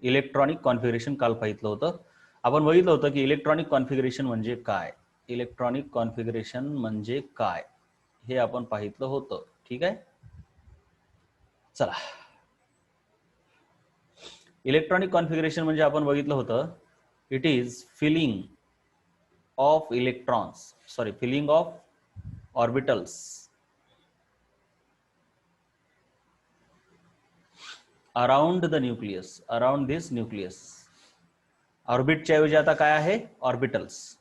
Electronic configuration काल पाहितलं होतं. आपण बघितलं होतं की इलेक्ट्रॉनिक कॉन्फिगरेशन म्हणजे काय, इलेक्ट्रॉनिक कॉन्फिगरेशन म्हणजे काय हे आपण पाहितलं होतं. ठीक आहे, चला. इलेक्ट्रॉनिक कॉन्फिगरेशन म्हणजे आपण बघितलं होतं, it is filling of electrons, sorry, filling of orbitals around the nucleus, around this nucleus. ऑर्बिटच्या ऐवजी आता काय आहे, ऑर्बिटल्स,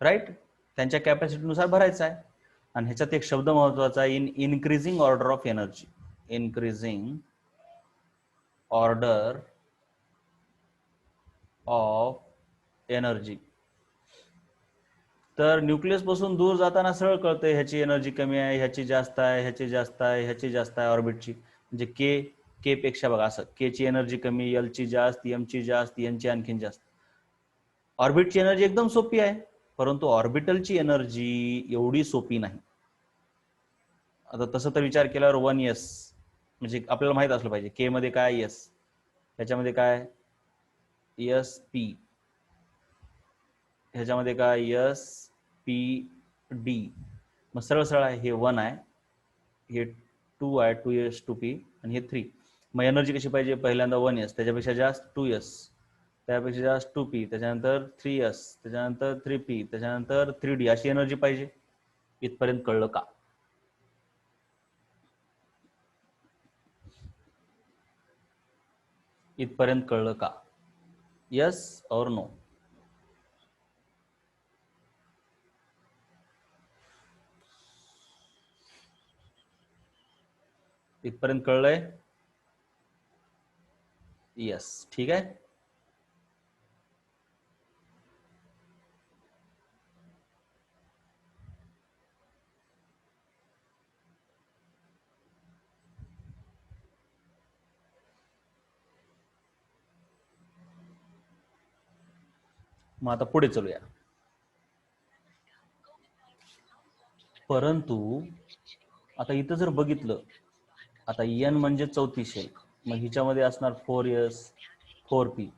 राईट. त्यांच्या कॅपॅसिटीनुसार भरायचा आहे. आणि ह्याच्यात एक शब्द महत्वाचा आहे, in increasing order of energy, increasing order of energy. तर न्यूक्लियस पासून दूर जाताना सरळ कळते ह्याची एनर्जी कमी आहे, ह्याची जास्त आहे, ह्याची जास्त आहे, ह्याची जास्त आहे ऑर्बिटची. म्हणजे के पेक्षा बघा असं, के ची एनर्जी कमी, एल ची जास्त, एम ची जास्त, एन ची आणखीन जास्त. ऑर्बिटची एनर्जी एकदम सोपी आहे, परंतु ऑर्बिटलची एनर्जी एवढी सोपी नाही. आता तसं तर विचार केल्यावर 1s म्हणजे आपल्याला माहित असलं पाहिजे के मध्ये काय, एस, ह्याच्यामध्ये काय एस पी, ह्याच्यामध्ये काय एस पी डी. मग सरळ सरळ आहे, हे 1 आहे, हे 2 आहे, 2s 2p, आणि हे 3. मग एनर्जी कशी पाहिजे, पहिल्यांदा 1s, त्याच्यापेक्षा जास्त 2s, त्यापेक्षा जास्त 2p, त्याच्यानंतर 3s, त्याच्यानंतर 3p, त्याच्यानंतर 3d, अशी एनर्जी पाहिजे. इथपर्यंत कळलं का? इथपर्यंत कळलं का? यस और नो? इथपर्यंत कळलंय? यस, ठीक आहे. मग आता पुढे चलूया. परंतु आता इथं जर बघितलं, आता एन म्हणजे 34, मग हिच्यामध्ये असणार 4s 4p.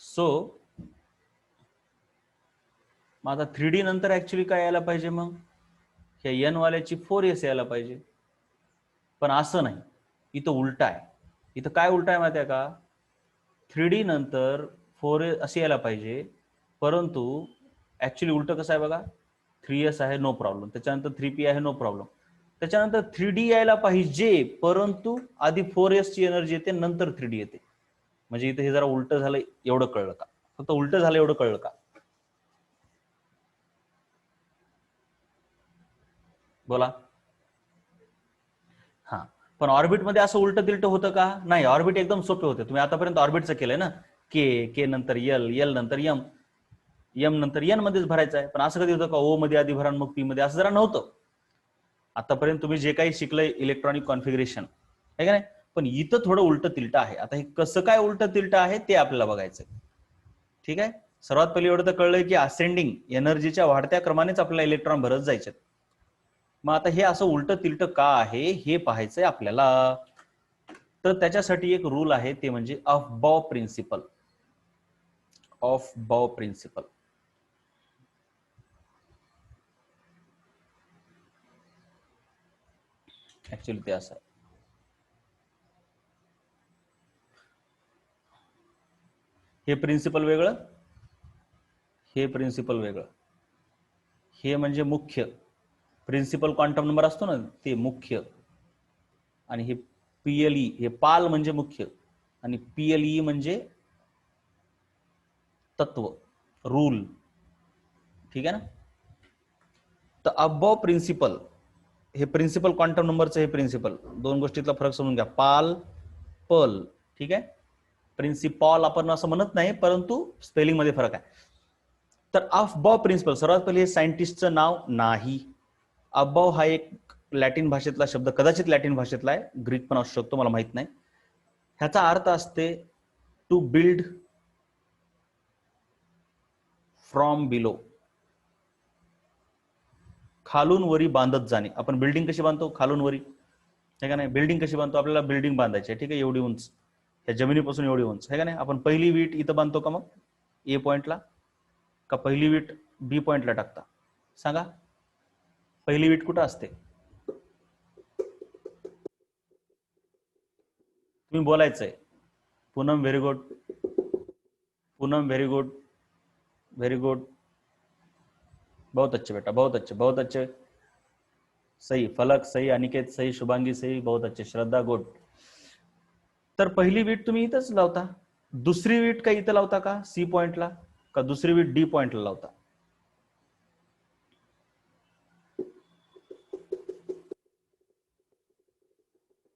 सो मग आता 3D नंतर ऍक्च्युली काय यायला पाहिजे, मग ह्या एन वाल्याची 4s यायला पाहिजे. पण असं नाही, इथं उलट आहे. इथं काय उलट आहे माहिती आहे का, 3D नंतर 4s असे यायला पाहिजे, परंतु ऍक्च्युली उलट कसं आहे बघा, 3s आहे नो प्रॉब्लेम, त्याच्यानंतर 3p आहे नो प्रॉब्लेम, त्याच्यानंतर 3D यायला पाहिजे, परंतु आधी 4s ची एनर्जी येते, नंतर 3D येते. म्हणजे इथे हे जरा उलट झालं, एवढं कळलं का? फक्त उलट झालं एवढं कळलं का? बोला. हा, पण ऑर्बिटमध्ये असं उलट तिलट होतं का? नाही, ऑर्बिट एकदम सोपे होते. तुम्ही आतापर्यंत ऑर्बिटचं केलंय ना, के नंतर एल, एल नंतर एम, एम नंतर एन मध्येच भरायचं आहे. पण असं कधी होतं का ओ मध्ये आधी भरा मग पी मध्ये? असं जरा नव्हतं. आतापर्यंत तुम्ही जे काही शिकलंय इलेक्ट्रॉनिक कॉन्फिगरेशन आहे का नाही, पण इथं थोडं उलट तिलट आहे. आता हे कसं काय उलट तिलट आहे ते आपल्याला बघायचं. ठीक आहे, सर्वात पहिले एवढं तर कळलंय की असेंडिंग एनर्जीच्या वाढत्या क्रमानेच आपल्याला इलेक्ट्रॉन भरत जायचे. मग आता हे असं उलट तिलट का आहे हे पाहायचंय आपल्याला. तर त्याच्यासाठी एक रूल आहे, ते म्हणजे ऑफ बॉ प्रिन्सिपल. ऑफ बॉ प्रिन्सिपल. ऍक्च्युली ते असं आहे, हे प्रिन्सिपल वेगळं, हे प्रिन्सिपल वेगळं. हे म्हणजे मुख्य प्रिन्सिपल क्वांटम नंबर असतो ना, ते मुख्य. आणि हे पीएलई, हे पाल म्हणजे मुख्य, आणि पीएलई म्हणजे तत्व, रूल. ठीक आहे ना. तर अबॉ प्रिन्सिपल, हे प्रिन्सिपल क्वांटम नंबरचं हे प्रिन्सिपल, दोन गोष्टीतला फरक समजून घ्या. पाल, पल. ठीक आहे. प्रिन्सिपॉल आपण असं म्हणत नाही, परंतु स्पेलिंग मध्ये फरक आहे. तर अफबाव प्रिन्सिपल, सर्वात पहिले हे सायंटिस्टचं नाव नाही. अफबाव हा एक लॅटिन भाषेतला शब्द, कदाचित लॅटिन भाषेतला आहे, ग्रीक पण असू शकतो, मला माहित नाही. ह्याचा अर्थ असते टू बिल्ड फ्रॉम बिलो, खालून वरी बांधत जाणे. आपण बिल्डिंग कशी बांधतो, खालून वरी, हे का नाही. बिल्डिंग कशी बांधतो, आपल्याला बिल्डिंग बांधायची आहे, ठीक आहे, एवढी उंच, या जमिनीपासून एवढी उंच, हे का नाही. आपण पहिली वीट इथं बांधतो का, मग ए पॉइंटला, का पहिली वीट बी पॉइंटला टाकता, सांगा. पहिली वीट कुठं असते, तुम्ही बोलायचंय. Poonam very good, Poonam very good, very good, बहुत अच्छे बेटा, बहुत अच्छे, बहुत अच्छे, सही. फलक सही, अनिकेत सही, शुभांगी सही, बहुत अच्छे. श्रद्धा गुड. तर पहिली वीट तुम्ही इथंच लावता, दुसरी वीट का इथं लावता का सी पॉइंटला, का दुसरी वीट डी पॉइंटला लावता.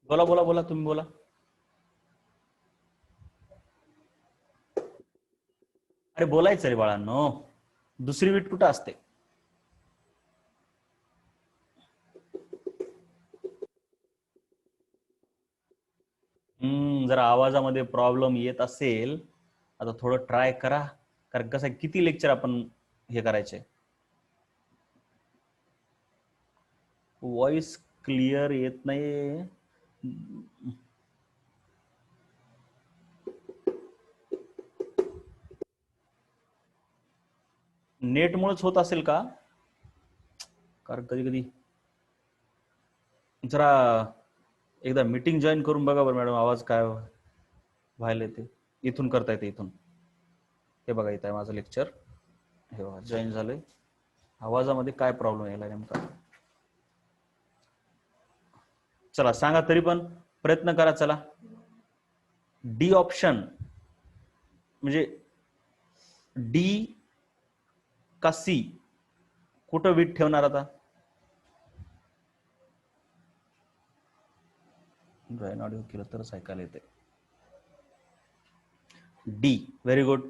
बोला बोला बोला, तुम्ही बोला. अरे बोलायचं रे बाळांनो, दुसरी वीट कुठं असते. जरा आवाजामध्ये प्रॉब्लेम येत असेल, आता थोडं ट्राय करा, कारण कसं किती लेक्चर आपण हे करायचे. व्हॉइस क्लिअर येत नाही, नेटमुळेच होत असेल का, कारण कधी कधी जरा एकदा मीटिंग जॉईन करून बघा बरं मॅडम, आवाज काय व्हायला येते. इथून करता येते, इथून हे बघा, येत आहे माझं लेक्चर, हे बघा जॉईन झालंय. आवाजामध्ये काय प्रॉब्लेम यायला नेमका, चला सांगा, तरी पण प्रयत्न करा. चला, डी ऑप्शन म्हणजे डी का सी, कुठं वीट ठेवणार आता. जॉईन ऑडिओ केलं तरच ऐकायला येते. D, very good.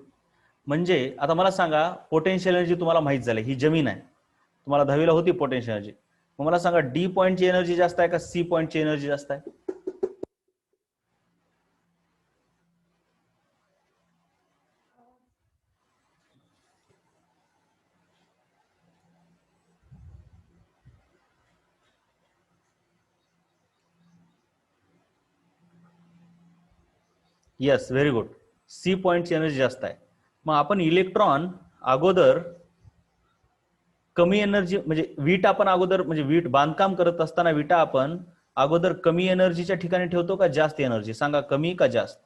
म्हणजे आता मला सांगा, पोटेन्शियल एनर्जी तुम्हाला माहित झाली, ही जमीन आहे, तुम्हाला 10वीला होती पोटेन्शियल एनर्जी. मग मला सांगा, डी पॉइंटची एनर्जी जास्त आहे का सी पॉइंटची एनर्जी जास्त आहे. येस, व्हेरी गुड, सी पॉइंटची एनर्जी जास्त आहे. मग आपण इलेक्ट्रॉन अगोदर कमी एनर्जी, म्हणजे वीट आपण अगोदर, म्हणजे वीट बांधकाम करत असताना विटा आपण अगोदर कमी एनर्जीच्या ठिकाणी ठेवतो का जास्त एनर्जी, सांगा, कमी का जास्त.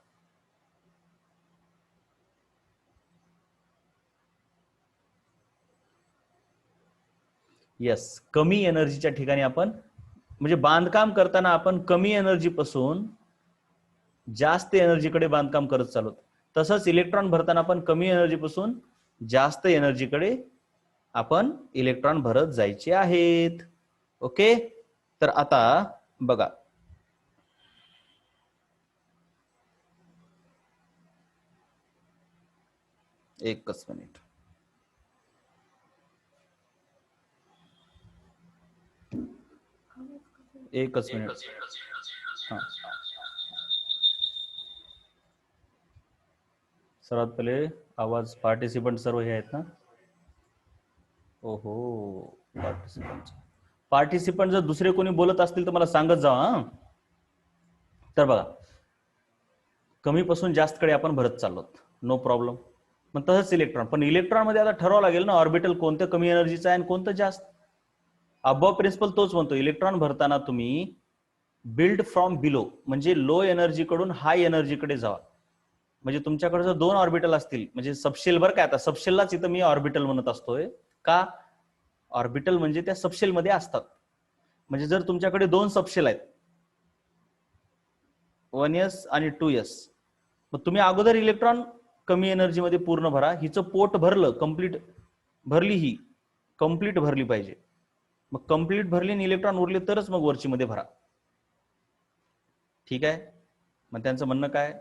येस, कमी एनर्जीच्या ठिकाणी आपण, म्हणजे बांधकाम करताना आपण कमी एनर्जी पासून जास्त एनर्जीकडे बांधकाम करत चालतो. तसंच इलेक्ट्रॉन भरताना आपण कमी एनर्जी पासून जास्त एनर्जीकडे आपण इलेक्ट्रॉन भरत जायचे आहेत. ओके, तर आता बघा, एकच मिनिट, एकच मिनिट. हा, सर्वात पहिले आवाज, पार्टिसिपंट सर्व हे आहेत ना. ओहो, पार्टिसिपंट जर दुसरे कोणी बोलत असतील तर मला सांगत जा. हा, तर बघा, कमी पासून जास्त कडे आपण भरत चाललो, नो प्रॉब्लेम. मग तसंच इलेक्ट्रॉन, पण इलेक्ट्रॉन मध्ये आता ठरवावं लागेल ना, ऑर्बिटल कोणतं कमी एनर्जीचं आहे आणि कोणतं जास्त. अबॉव प्रिन्सिपल तोच म्हणतो, इलेक्ट्रॉन भरताना तुम्ही बिल्ड फ्रॉम बिलो, म्हणजे लो एनर्जी कडून हाय एनर्जीकडे जावा. म्हणजे तुमच्याकडे जर 2 ऑर्बिटल असतील, म्हणजे सबशेल, बरं काय, आता सबशेललाच इथं मी ऑर्बिटल म्हणत असतोय का, ऑर्बिटल म्हणजे त्या सबशेल मध्ये असतात. म्हणजे जर तुमच्याकडे 2 सबशेल आहेत, 1s आणि 2s, मग तुम्ही अगोदर इलेक्ट्रॉन कमी एनर्जी मध्ये पूर्ण भरा, हिचं पोट भरलं, कंप्लीट भरली, ही कंप्लीट भरली पाहिजे. मग कंप्लीट भरली आणि इलेक्ट्रॉन उरले तरच मग वरची मध्ये भरा. ठीक आहे, मग त्यांचं म्हणणं काय,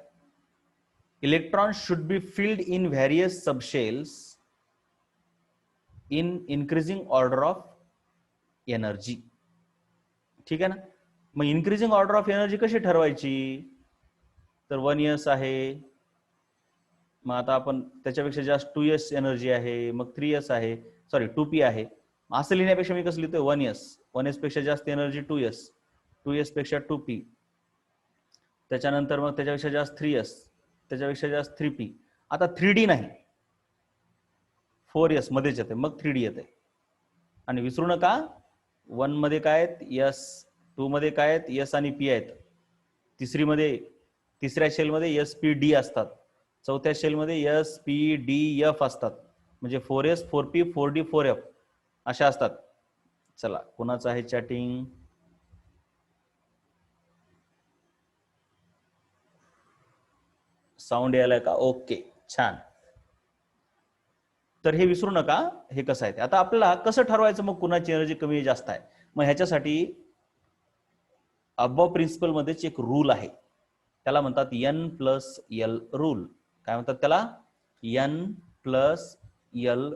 electron should be filled in various subshells in increasing order of energy. ठीक आहे ना. मग इन्क्रीजिंग ऑर्डर ऑफ एनर्जी कशी ठरवायची? तर 1s आहे, मग आता आपण त्याच्यापेक्षा जास्त 2s एनर्जी आहे, मग 3s आहे, सॉरी 2p आहे. असं लिहिण्यापेक्षा मी कसं लिहितोय 1s पेक्षा जास्त एनर्जी 2s पेक्षा 2p, त्याच्यानंतर मग त्याच्यापेक्षा जास्त 3s, त्याच्यापेक्षा जास्त 3p. आता 3d नाही, 4s मध्येच येते, मग 3d येते. आणि विसरू नका 1 मध्ये काय आहेत s, 2 मध्ये काय आहेत s आणि p आहेत, तिसऱ्या शेलमध्ये s p d असतात, चौथ्या शेलमध्ये s p d f असतात, म्हणजे 4s 4p 4d 4f अशा असतात. चला, कोणाचं आहे चॅटिंग? साऊंड यायलाय का? ओके, छान. तर हे विसरू नका, हे कसं आहे. आता आपल्याला कसं ठरवायचं मग कुणाची एनर्जी कमी जास्त आहे? मग ह्याच्यासाठी अबव प्रिन्सिपल मध्येच एक रूल आहे, त्याला म्हणतात n प्लस एल रूल. काय म्हणतात त्याला? n plus L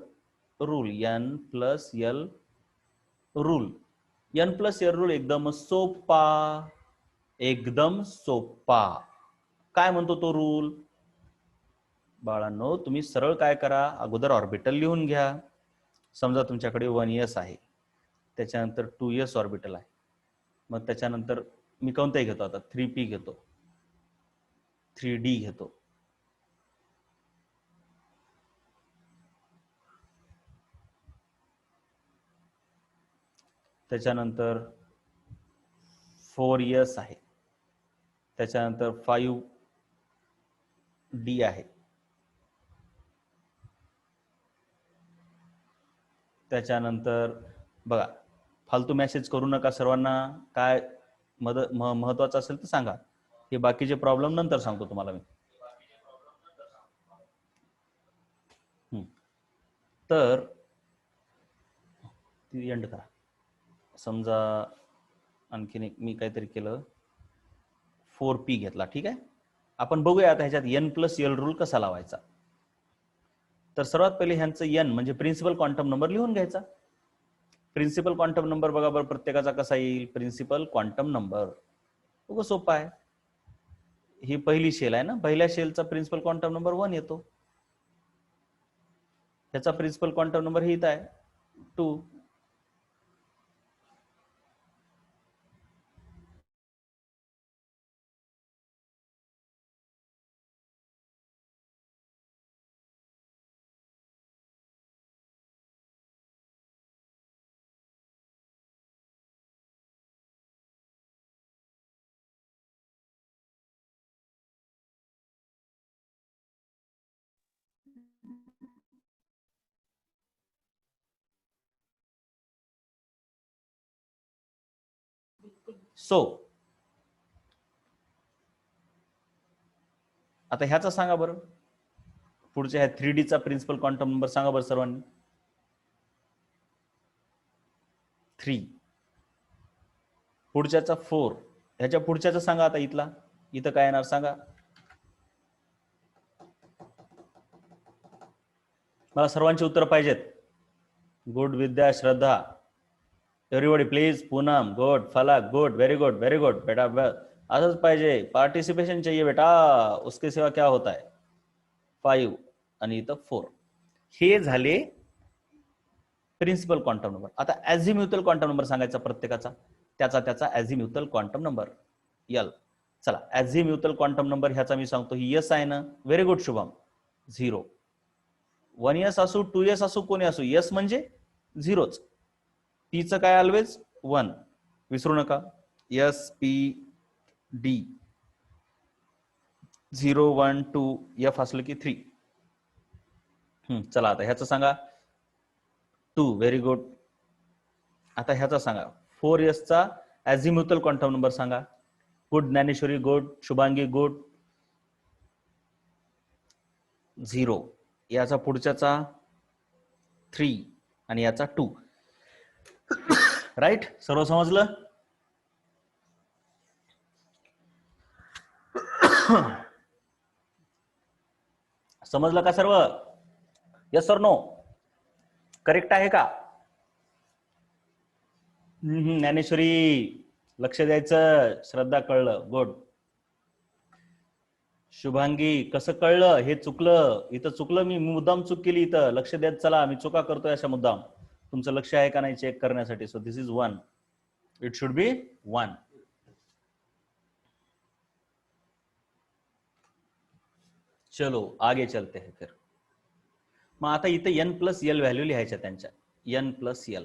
rule. n plus L rule. n plus L rule एकदम सोपा, एकदम सोपा. काय म्हणतो तो रूल? बाळांनो, तुम्ही सरळ काय करा, अगोदर ऑर्बिटल लिहून घ्या. समजा तुमच्याकडे 1s आहे, त्याच्यानंतर 2s ऑर्बिटल आहे, मग त्याच्यानंतर मी कोणताही घेतो, आता 3p घेतो, 3d घेतो, त्याच्यानंतर 4s आहे, त्याच्यानंतर 5d आहे, त्याच्यानंतर बघा, फालतू मेसेज करू नका सर्वांना. काय महत्वाचं असेल तर सांगा, हे बाकीचे प्रॉब्लेम नंतर सांगतो तुम्हाला मी. तर ती एंड करा. समजा आणखीन एक मी काहीतरी केलं, 4p घेतला. ठीक आहे, आपण बघूया आता ह्याच्यात n प्लस एल रूल कसा लावायचा. तर सर्वात पहिले ह्यांचं n म्हणजे प्रिन्सिपल क्वांटम नंबर लिहून घ्यायचा. प्रिन्सिपल क्वांटम नंबर बघा बरं प्रत्येकाचा कसा येईल. प्रिन्सिपल क्वांटम नंबर खूप सोपा आहे. ही पहिली शेल आहे ना, पहिल्या शेलचा प्रिन्सिपल क्वांटम नंबर 1 येतो. ह्याचा प्रिन्सिपल क्वांटम नंबर ही इथं आहे 2. सो आता ह्याचा सांगा बरं, पुढच्या ह्या 3D चा प्रिन्सिपल क्वांटम नंबर सांगा बरं सर्वांनी. 3. पुढच्याचा 4. ह्याच्या पुढच्याचा सांगा आता, इथला इथं काय येणार सांगा. मला सर्वांची उत्तर पाहिजेत. Good Vidya, Shraddha, everybody please. Poonam good, Falak good, very good, very good बेटा. असंच पाहिजे, पार्टिसिपेशन चाहिए बेटा, उसके सिवा क्या होता है. 5 आणि इथं 4. हे झाले प्रिन्सिपल क्वांटम नंबर. आता अझिम्युथल क्वांटम नंबर सांगायचा प्रत्येकाचा, त्याचा अझिम्युथल क्वांटम नंबर यल. चला, अझिम्युथल क्वांटम नंबर ह्याचा मी सांगतो. ही यस आहे ना, व्हेरी गुड शुभम. 0. 1s असू 2s असू कोणी असू, यस म्हणजे 0च. पीचं काय ऑलवेज 1, विसरू नका. एस पी डी 0 1 2, एफ असलं की 3. चला आता ह्याचं सांगा 2, व्हेरी गुड. आता ह्याचा सांगा 4s चा अझिम्युथल क्वांटम नंबर सांगा. Good Dnyaneshwari, good Shubhangi, good. 0. याचा पुढच्याचा 3 आणि याचा 2. राईट, सर्व समजलं. समजलं का सर्व? यस और नो? करेक्ट आहे का? ज्ञानेश्वरी लक्ष द्यायचं. श्रद्धा कळलं. गुड. शुभांगी कसं कळलं? हे चुकलं, इथं चुकलं, मी मुद्दाम चूक केली इथं. लक्ष द्यायचं. चला मी चुका करतोय अशा मुद्दाम. तुमचं लक्ष आहे का नाही चेक करण्यासाठी. So this is 1. It should be 1. चलो आगे चलते हैं फिर. मग आता इथं n+l व्हॅल्यू लिहायच्या त्यांच्या. n+l.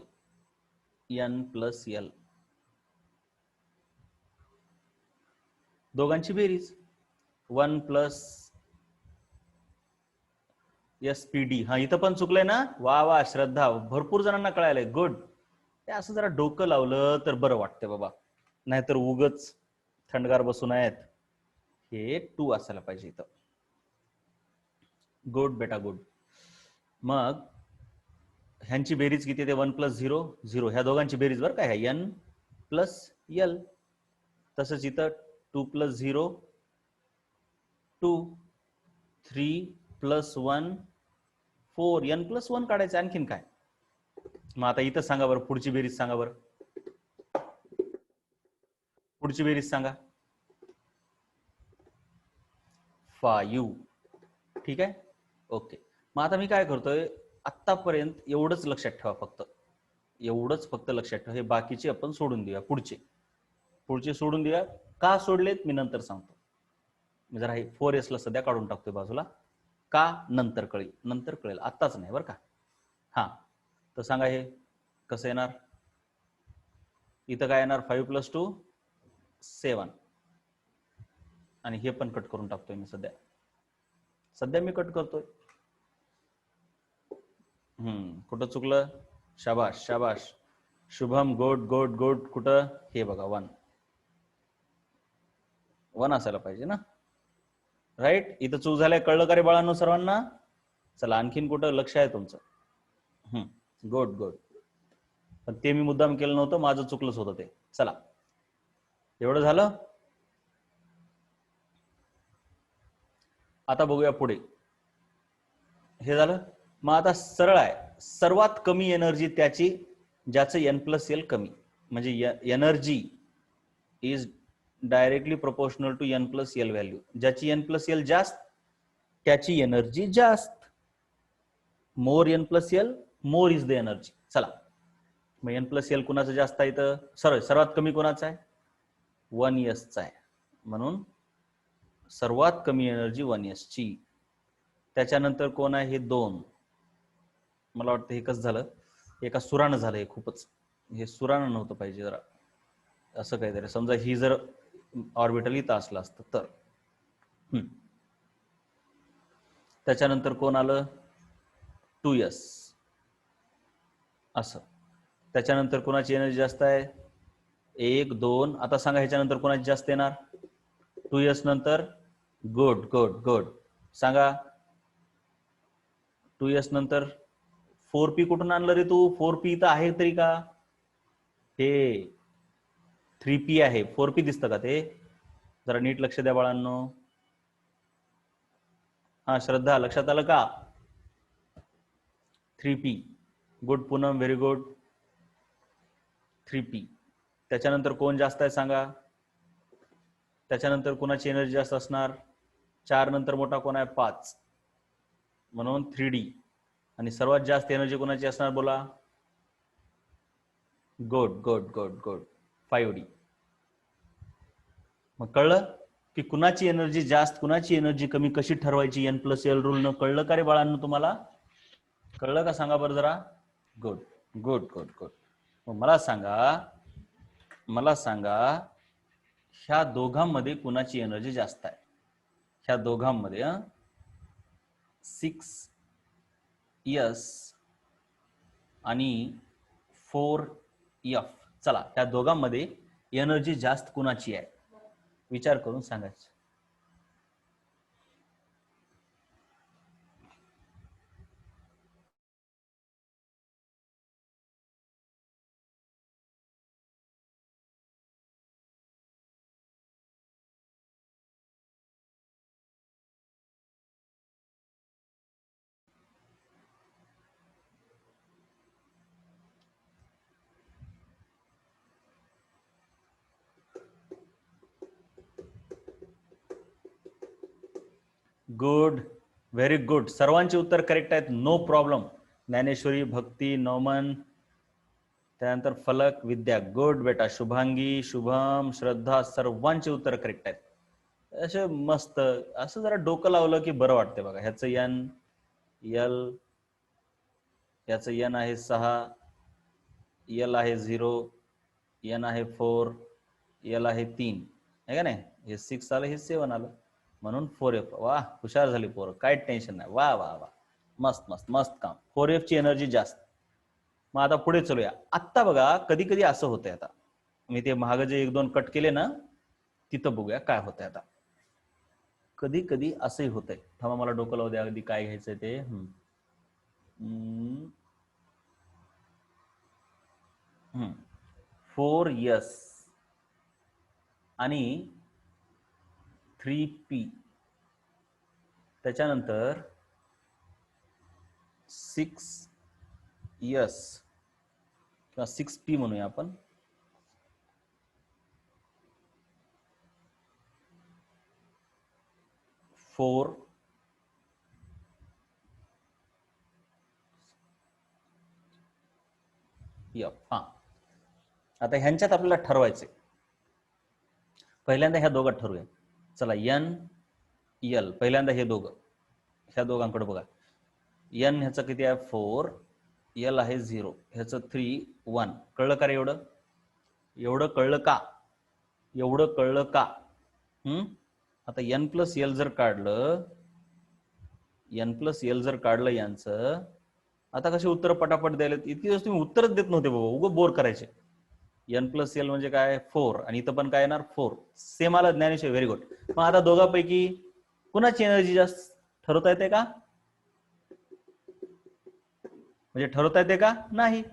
n+l दोघांची बेरीज. 1 + SPD. हा इथं पण चुकलंय ना? वा वा श्रद्धा, भरपूर जणांना कळायलंय. गुड. ते असं जरा डोकं लावलं तर बरं वाटतं बाबा, नाहीतर उगच थंडगार बसून आहेत. हे 2 असायला पाहिजे इथं. गुड बेटा गुड. मग ह्यांची बेरीज किती येते? 1 + 0 0. ह्या दोघांची बेरीज बरं का, ह्या n+l. तसंच इथं 2 + 0 2. 3 + 1 4. n+1 काढायचं. आणखीन काय? मग आता इथं सांगा बरं, पुढची बेरीज सांगा बरं. पुढची बेरीज सांगा. 5. ठीक आहे. ओके. मग आता मी काय करतोय, आत्तापर्यंत एवढंच लक्षात ठेवा फक्त. एवढंच फक्त लक्षात ठेवा. हे बाकीचे आपण सोडून देऊया. पुढचे सोडून देऊया. का सोडलेत मी नंतर सांगतो. मी जरा हे 4s ला सध्या काढून टाकतोय बाजूला. का? नंतर कळेल. आत्ताच नाही बरं का. हा तर सांगा हे कसं येणार. इथं काय येणार? 5 + 2 7. आणि हे पण कट करून टाकतोय मी सध्या मी कट करतोय. कुठं चुकलं? शाबाश शाबाश शुभम. Good good good. कुठं? हे बघा 1 असायला पाहिजे ना. राईट. इथं चूक झालंय. कळलं का रे बाळांनो सर्वांना? चला आणखीन कुठं लक्ष आहे तुमचं? Good good. पण ते मी मुद्दाम केलं नव्हतं, माझं चुकलंच होतं ते. चला एवढं झालं. आता बघूया पुढे. हे झालं. मग आता सरळ आहे. सर्वात कमी एनर्जी त्याची ज्याचं n+l कमी. म्हणजे energy is directly proportional to n+l value. ज्याची n+l जास्त त्याची एनर्जी जास्त. More n+l more is the energy. चला मग n+l कुणाचं जास्त आहे इथं? सर्वात कमी कोणाचं आहे? 1s चा आहे. म्हणून सर्वात कमी एनर्जी 1s ची. त्याच्यानंतर कोण आहे? हे 2. मला वाटतं हे कसं झालं, एका सुरानं झालं. हे खूपच, हे सुरानं नव्हतं पाहिजे. जरा असं काहीतरी. समजा ही जर ऑर्बिटल इथं असलं असतं तर. त्याच्यानंतर कोण आलं? 2s. असं. त्याच्यानंतर कोणाची एनर्जी जास्त आहे? 1 2. आता सांगा ह्याच्यानंतर कोणाची जास्त येणार? 2s नंतर. Good good good. सांगा 2s नंतर. 4p कुठून आणलं रे तू? 4p इथं आहे तरी का? हे 3p आहे. 4p दिसतं का ते? जरा नीट लक्ष द्या बाळांनो. हा श्रद्धा, लक्षात आलं का? 3p. Good Poonam, very good. 3p. त्याच्यानंतर कोण जास्त आहे सांगा? त्याच्यानंतर कोणाची एनर्जी जास्त असणार? 4 नंतर मोठा कोण आहे? 5. म्हणून 3d. आणि सर्वात जास्त एनर्जी कोणाची असणार बोला? Good good good good 5d. मग कळलं की कुणाची एनर्जी जास्त कुणाची एनर्जी कमी कशी ठरवायची n+l रूल न? कळलं का रे बाळांनो तुम्हाला? कळलं का सांगा बरं जरा. Good good good good. मग मला सांगा ह्या दोघांमध्ये कुणाची एनर्जी जास्त आहे? ह्या दोघांमध्ये 6s आणि 4f. चला त्या दोघांमध्ये एनर्जी जास्त कुणाची आहे? विचार करून सांगायचं. Good, very good. सर्वांचे उत्तर करेक्ट आहेत, नो प्रॉब्लेम. ज्ञानेश्वरी, भक्ती, नौमन, त्यानंतर फलक, विद्या. गुड बेटा. शुभांगी, शुभम, श्रद्धा, सर्वांचे उत्तर करेक्ट आहेत. असे मस्त असं जरा डोकं लावलं की बरं वाटते बघा. ह्याचं एन, यल, याचं एन आहे 6, यल आहे 0, एन आहे 4, यल आहे 3, आहे का नाही. हे 6 आलं, हे 7 आलं, म्हणून 4F. वा, हुशार झाली पोरं, काय टेन्शन नाही. वा वा वा, मस्त मस्त मस्त काम. 4F ची एनर्जी जास्त. मग आता पुढे चलूया. आत्ता बघा, कधी कधी असं होतंय, आता मी ते महाग जे 1-2 कट केले ना, तिथं बघूया काय होतंय. आता कधी कधी असंही होतंय. थांबा, मला डोकं लावू द्या अगदी काय घ्यायचंय ते. 4S आणि 3P, त्याच्यानंतर 6S किंवा 6P म्हणूया आपण. Four F. हा, आता ह्यांच्यात आपल्याला ठरवायचे. पहिल्यांदा ह्या दोघात ठरवूया. चला, एन, यल. पहिल्यांदा हे दोघं, ह्या दोघांकडे बघा. एन ह्याचं किती आहे 4, यल आहे 0, ह्याचं 3, 1. कळलं का रे? एवढं एवढं कळलं का? एवढं कळलं का? आता एन प्लस यल जर काढलं, यांचं, आता कसे उत्तर पटापट द्यायला. इतकी दिवस तुम्ही उत्तरच देत नव्हते बाबा, उगं बोर करायचे. एन प्लस यल म्हणजे काय 4, आणि इथं पण काय येणार 4. सेम आला ज्ञानेश्वर, व्हेरी गुड. मग आता दोघांपैकी कुणाची एनर्जी जास्त ठरवता येते का? म्हणजे ठरवता येते का? नाही.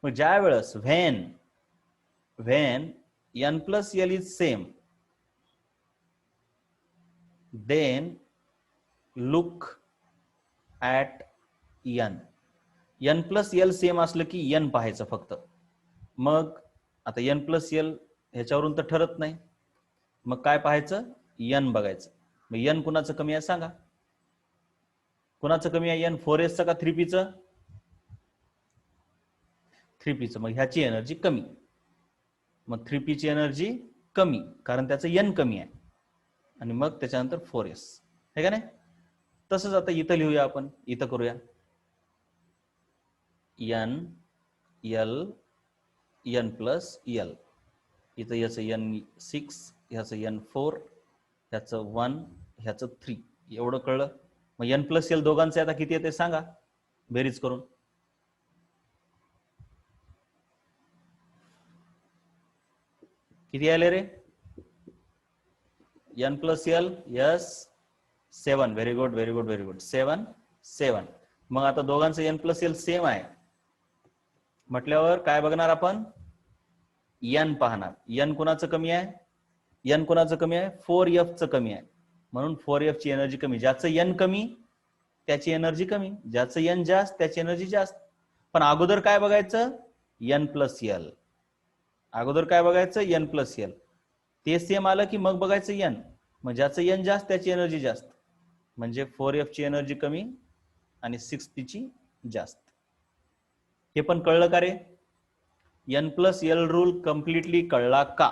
मग ज्या वेळेस when N plus L is same, then look at N plus L same असलं की एन पाहायचं फक्त. मग आता एन प्लस यल ह्याच्यावरून तर ठरत नाही, मग काय पाहायचं? एन बघायचं. मग एन कुणाचं कमी आहे सांगा? कुणाचं कमी आहे एन? 4S का 3Pचं? 3Pचं. मग ह्याची एनर्जी कमी. मग 3Pची एनर्जी कमी, कारण त्याचं एन कमी आहे. आणि मग त्याच्यानंतर 4S, हे का नाही? तसंच आता इथं लिहूया आपण, इथं करूया. N, L, N plus L. इथं याचं एन 6, ह्याचं एन 4, ह्याचं 1, ह्याचं 3. एवढं कळलं? मग एन प्लस यल दोघांचे आता किती येते सांगा, बेरीज करून? किती आले रे? N plus L, yes 7. Very good, very good, very good. 7, 7. मग आता दोघांचं एन प्लस यल सेम आहे म्हटल्यावर काय बघणार आपण? एन पाहणार. एन कुणाचं कमी आहे? एन कुणाचं कमी आहे? 4F चं कमी आहे, म्हणून 4F ची एनर्जी कमी. ज्याचं एन कमी त्याची एनर्जी कमी, ज्याचं एन जास्त त्याची एनर्जी जास्त. पण अगोदर काय बघायचं? N plus L. अगोदर काय बघायचं? N plus L. ते सेम आलं की मग बघायचं एन. मग ज्याचं एन जास्त त्याची एनर्जी जास्त, म्हणजे 4F ची एनर्जी कमी आणि 6P ची जास्त. हे पण कळलं का रे? N plus L rule completely कळला का?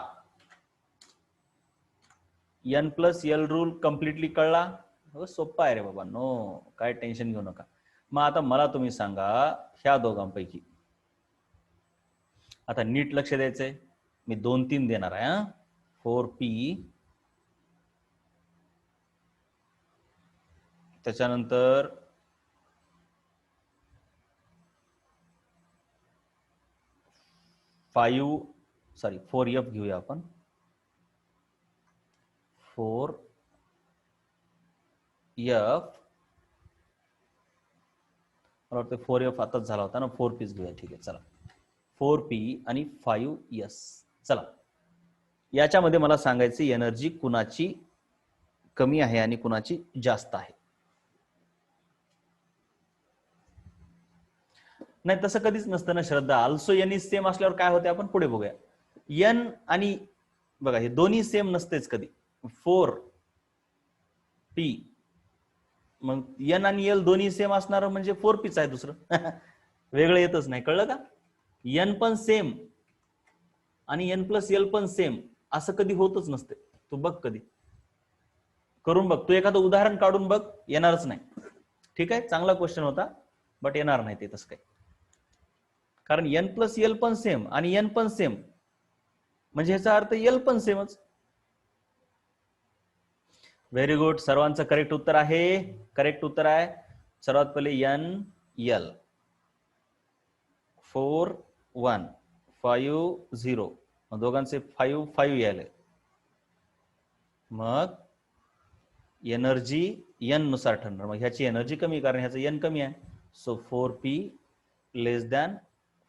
N plus L rule completely कळला? सोप्पा आहे रे बाबा, नो, काय टेन्शन घेऊ नका. मग आता मला तुम्ही सांगा, ह्या दोघांपैकी आता नीट लक्ष द्यायचंय. मी 2-3 देणार आहे. 4P, त्याच्यानंतर 4F घेऊया आपण. 4F, मला वाटतं 4F आताच झाला होता ना, 4P's घेऊया. ठीक आहे, चला. 4P आणि 5S. चला, याच्यामध्ये मला सांगायची एनर्जी कुणाची कमी आहे आणि कुणाची जास्त आहे. नाही, तसं कधीच नसतं ना श्रद्धा. अल्सो एन इज सेम असल्यावर काय होते आपण पुढे बघूया. एन आणि बघा, हे दोन्ही सेम नसतेच कधी. 4P मग एन आणि एल दोन्ही सेम असणार म्हणजे 4pच आहे दुसरं. वेगळं येतच नाही, कळलं का? एन पण सेम आणि एन प्लस एल पण सेम असं कधी होतच नसते. तू बघ, कधी करून बघ, तू एखादं उदाहरण काढून बघ, येणारच नाही. ठीक आहे, चांगला क्वेश्चन होता बट येणार नाही ते तसं काही, कारण एन प्लस एल पण सेम आणि एन पण सेम म्हणजे ह्याचा अर्थ एल पण सेमच. व्हेरी गुड, सर्वांचं करेक्ट उत्तर आहे. करेक्ट उत्तर आहे सर्वात पहिले एन एल. 4 1 5 0, दोघांचे 5 5 यायले. मग एनर्जी एन नुसार ठरणार. मग ह्याची एनर्जी कमी, कारण ह्याचं एन कमी आहे. सो 4p लेस दॅन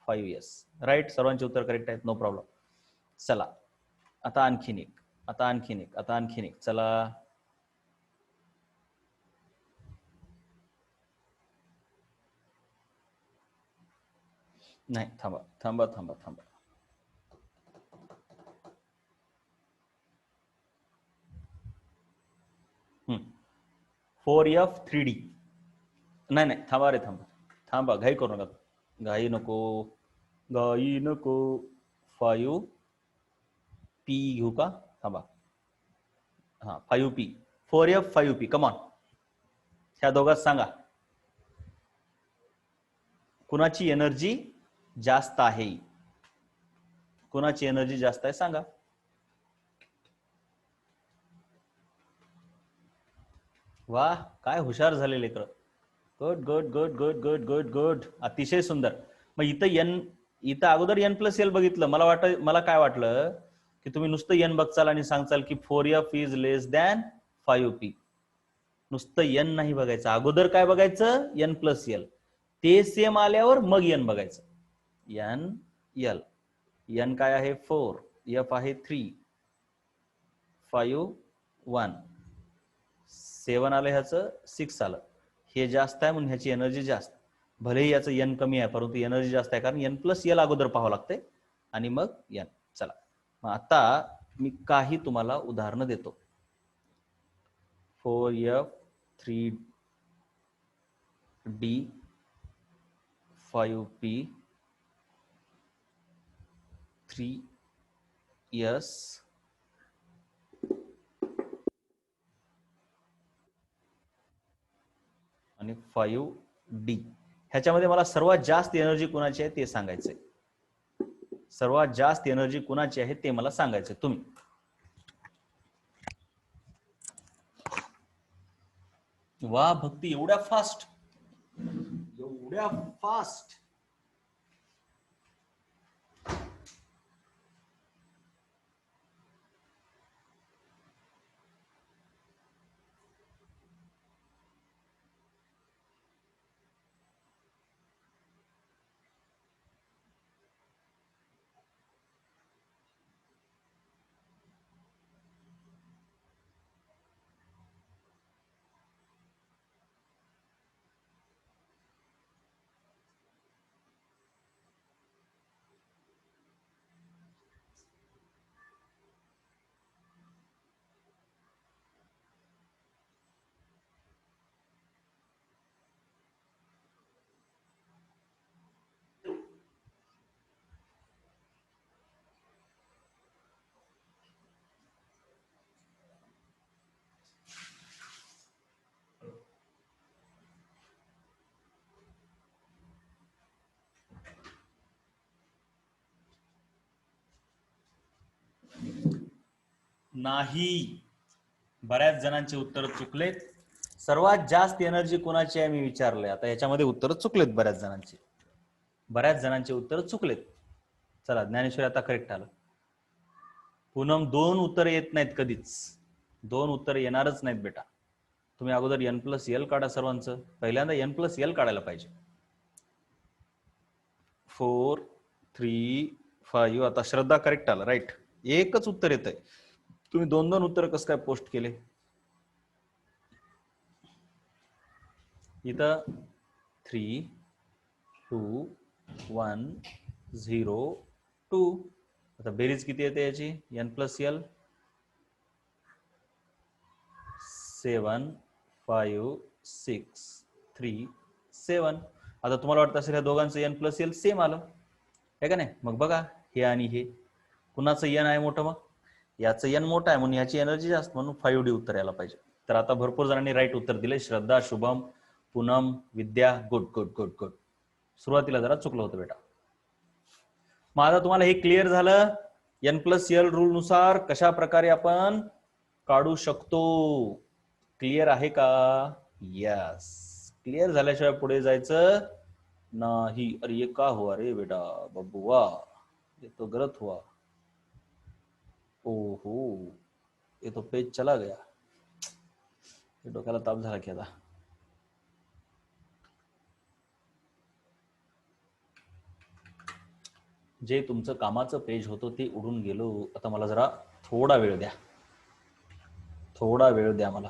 5s. राईट, सर्वांचे उत्तर करेक्ट आहेत, नो प्रॉब्लेम. चला आता आणखीन एक, आता आणखीन एक, आता आणखीन एक. चला नाही, थांबा थांबा थांबा थांबा. 4f 3d. नाही नाही, थांबा रे, थांबा थांबा, घाई करू नका, घाई नको, घाई नको. 5p घेऊ का? थांबा, हा 5p, 4f 5p. कमॉन, ह्या दोघात सांगा कुणाची एनर्जी जास्त आहे, कुणाची एनर्जी जास्त आहे सांगा. वाह, काय हुशार झाले लेकर. Good good good good good good good, अतिशय सुंदर. मग इथं अगोदर एन प्लस एल बघितलं. मला काय वाटलं की तुम्ही नुसतं एन बघचाल आणि सांगचाल की 4f is less than 5p. नुसतं एन नाही बघायचं, अगोदर काय बघायचं, एन प्लस एल. ते सेम आल्यावर मग एन बघायचं. N L. एन काय आहे 4, एफ आहे 3, 5 1, 7 आलं, ह्याचं 6 आलं. हे जास्त आहे म्हणून ह्याची एनर्जी जास्त. भलेही याचं एन कमी आहे परंतु एनर्जी जास्त आहे, कारण एन प्लस एल अगोदर पाहावं लागते आणि मग एन. चला मग आता मी काही तुम्हाला उदाहरणं देतो. 4f 3d 5p 3s आणि 5d. ह्याच्यामध्ये मला सर्वात जास्त एनर्जी कुणाची आहे ते सांगायचंय. सर्वात जास्त एनर्जी कुणाची आहे ते मला सांगायचंय तुम्ही. वा भक्ती, एवढ्या फास्ट, एवढ्या फास्ट. नाही, बऱ्याच जणांचे उत्तर चुकलेत. सर्वात जास्त एनर्जी कोणाची आहे मी विचारलंय, आता याच्यामध्ये उत्तर चुकलेत बऱ्याच जणांची, बऱ्याच जणांचे उत्तर चुकलेत. चला, ज्ञानेश्वरी आता करेक्ट आलं. पूनम, 2 उत्तर येत नाहीत कधीच, 2 उत्तर येणारच नाहीत बेटा. तुम्ही अगोदर एन प्लस एल काढा सर्वांचं, पहिल्यांदा एन प्लस एल काढायला पाहिजे. 4 3 5. आता श्रद्धा करेक्ट आलं, राईट. एकच उत्तर येत आहे, तुम्ही 2-2 उत्तर कसं काय पोस्ट केले इथं. 3 2 1 0 2. आता बेरीज किती येते याची, एन प्लस एल 7 5 6 3 7. आता तुम्हाला वाटतं असेल या दोघांचं एन प्लस एल सेम आलं आहे का नाही. मग बघा हे आणि हे कुणाचं एन आहे मोठं, मग याचं एन मोठं आहे म्हणून याची एनर्जी जास्त, म्हणून 5D उत्तर यायला पाहिजे. तर आता भरपूर जणांनी राईट उत्तर दिले. Shraddha, Shubham, Poonam, Vidya. Good good good good. सुरुवातीला जरा चुकलं होतं बेटा. मग आता तुम्हाला हे क्लिअर झालं एन प्लस एल रूल नुसार कशा प्रकारे आपण काढू शकतो. क्लिअर आहे का? यस. क्लिअर झाल्याशिवाय पुढे जायचं नाही. अरे ये का हुआ रे बेटा बबुआ, ये तो गलत हुआ. ओहो, ये तो पेज चला गया. डोक्याला ताप झाला की आता. जे तुमचं कामाचं पेज होतं ते उडून गेलो. आता मला जरा थोडा वेळ द्या, थोडा वेळ द्या मला.